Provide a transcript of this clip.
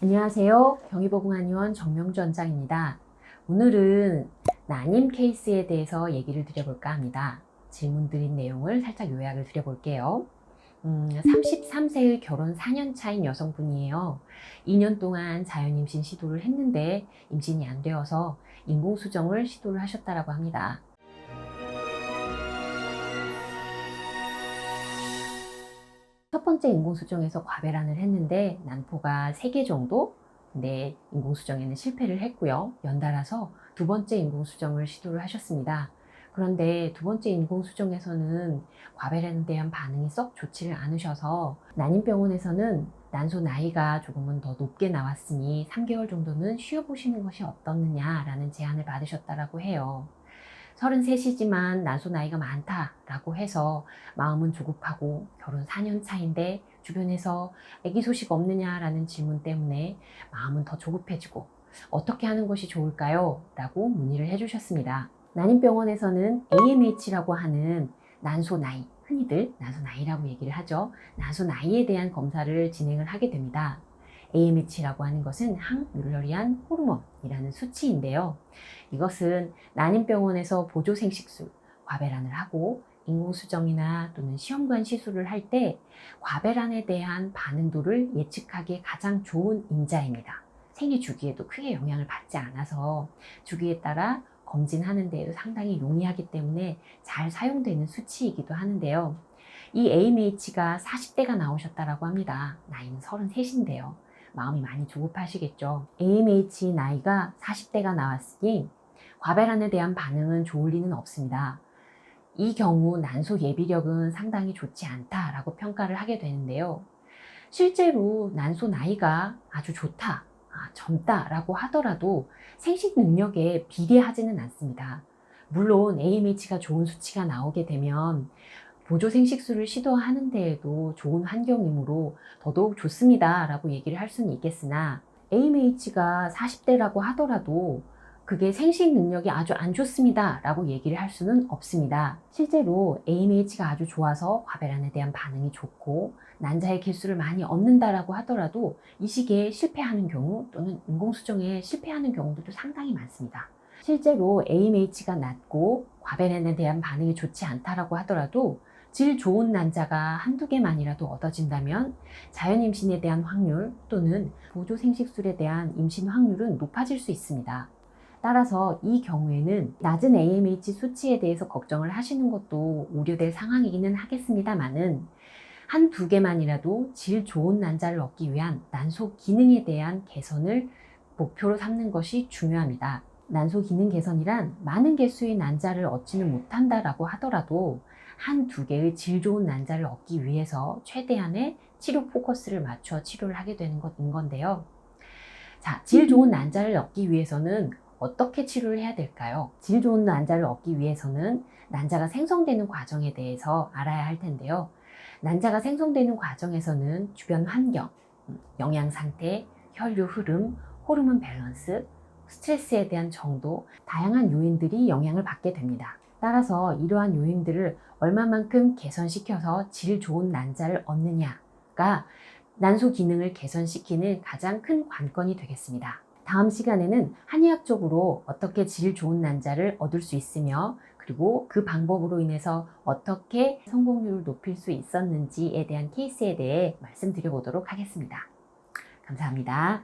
안녕하세요. 경희보건의원 정명주 원장입니다. 오늘은 난임 케이스에 대해서 얘기를 드려볼까 합니다. 질문 드린 내용을 살짝 요약을 드려볼게요. 33세의 결혼 4년 차인 여성분이에요. 2년 동안 자연임신 시도를 했는데 임신이 안 되어서 인공수정을 시도를 하셨다고 합니다. 첫 번째 인공수정에서 과배란을 했는데 난포가 3개 정도? 근데 인공수정에는 실패를 했고요. 연달아서 두 번째 인공수정을 시도를 하셨습니다. 그런데 두 번째 인공수정에서는 과배란에 대한 반응이 썩 좋지를 않으셔서 난임병원에서는 난소 나이가 조금은 더 높게 나왔으니 3개월 정도는 쉬어보시는 것이 어떻느냐라는 제안을 받으셨다고 해요. 33이지만 난소 나이가 많다라고 해서 마음은 조급하고 결혼 4년 차인데 주변에서 아기 소식 없느냐라는 질문 때문에 마음은 더 조급해지고 어떻게 하는 것이 좋을까요? 라고 문의를 해주셨습니다. 난임병원에서는 AMH라고 하는 난소 나이, 흔히들 난소 나이라고 얘기를 하죠. 난소 나이에 대한 검사를 진행을 하게 됩니다. AMH라고 하는 것은 항뮤러리안 호르몬이라는 수치인데요. 이것은 난임병원에서 보조생식술, 과배란을 하고 인공수정이나 또는 시험관 시술을 할 때 과배란에 대한 반응도를 예측하기에 가장 좋은 인자입니다. 생리 주기에도 크게 영향을 받지 않아서 주기에 따라 검진하는 데에도 상당히 용이하기 때문에 잘 사용되는 수치이기도 하는데요. 이 AMH가 40대가 나오셨다고 합니다. 나이는 33인데요. 마음이 많이 조급하시겠죠. AMH 나이가 40대가 나왔으니 과배란에 대한 반응은 좋을 리는 없습니다. 이 경우 난소 예비력은 상당히 좋지 않다라고 평가를 하게 되는데요. 실제로 난소 나이가 아주 좋다, 젊다라고 하더라도 생식 능력에 비례하지는 않습니다. 물론 AMH가 좋은 수치가 나오게 되면 보조 생식술을 시도하는 데에도 좋은 환경이므로 더더욱 좋습니다 라고 얘기를 할 수는 있겠으나 AMH가 40대라고 하더라도 그게 생식 능력이 아주 안 좋습니다 라고 얘기를 할 수는 없습니다. 실제로 AMH가 아주 좋아서 과배란에 대한 반응이 좋고 난자의 개수를 많이 얻는다라고 하더라도 이 시기에 실패하는 경우 또는 인공수정에 실패하는 경우들도 상당히 많습니다. 실제로 AMH가 낮고 과배란에 대한 반응이 좋지 않다라고 하더라도 질 좋은 난자가 한두 개만이라도 얻어진다면 자연임신에 대한 확률 또는 보조생식술에 대한 임신 확률은 높아질 수 있습니다. 따라서 이 경우에는 낮은 AMH 수치에 대해서 걱정을 하시는 것도 우려될 상황이기는 하겠습니다만은 한두 개만이라도 질 좋은 난자를 얻기 위한 난소 기능에 대한 개선을 목표로 삼는 것이 중요합니다. 난소 기능 개선이란 많은 개수의 난자를 얻지는 못한다라고 하더라도 한두 개의 질 좋은 난자를 얻기 위해서 최대한의 치료 포커스를 맞춰 치료를 하게 되는 것인 건데요. 자, 질 좋은 난자를 얻기 위해서는 어떻게 치료를 해야 될까요? 질 좋은 난자를 얻기 위해서는 난자가 생성되는 과정에 대해서 알아야 할 텐데요. 난자가 생성되는 과정에서는 주변 환경, 영양 상태, 혈류 흐름, 호르몬 밸런스, 스트레스에 대한 정도, 다양한 요인들이 영향을 받게 됩니다. 따라서 이러한 요인들을 얼마만큼 개선시켜서 질 좋은 난자를 얻느냐가 난소 기능을 개선시키는 가장 큰 관건이 되겠습니다. 다음 시간에는 한의학적으로 어떻게 질 좋은 난자를 얻을 수 있으며 그리고 그 방법으로 인해서 어떻게 성공률을 높일 수 있었는지에 대한 케이스에 대해 말씀드려 보도록 하겠습니다. 감사합니다.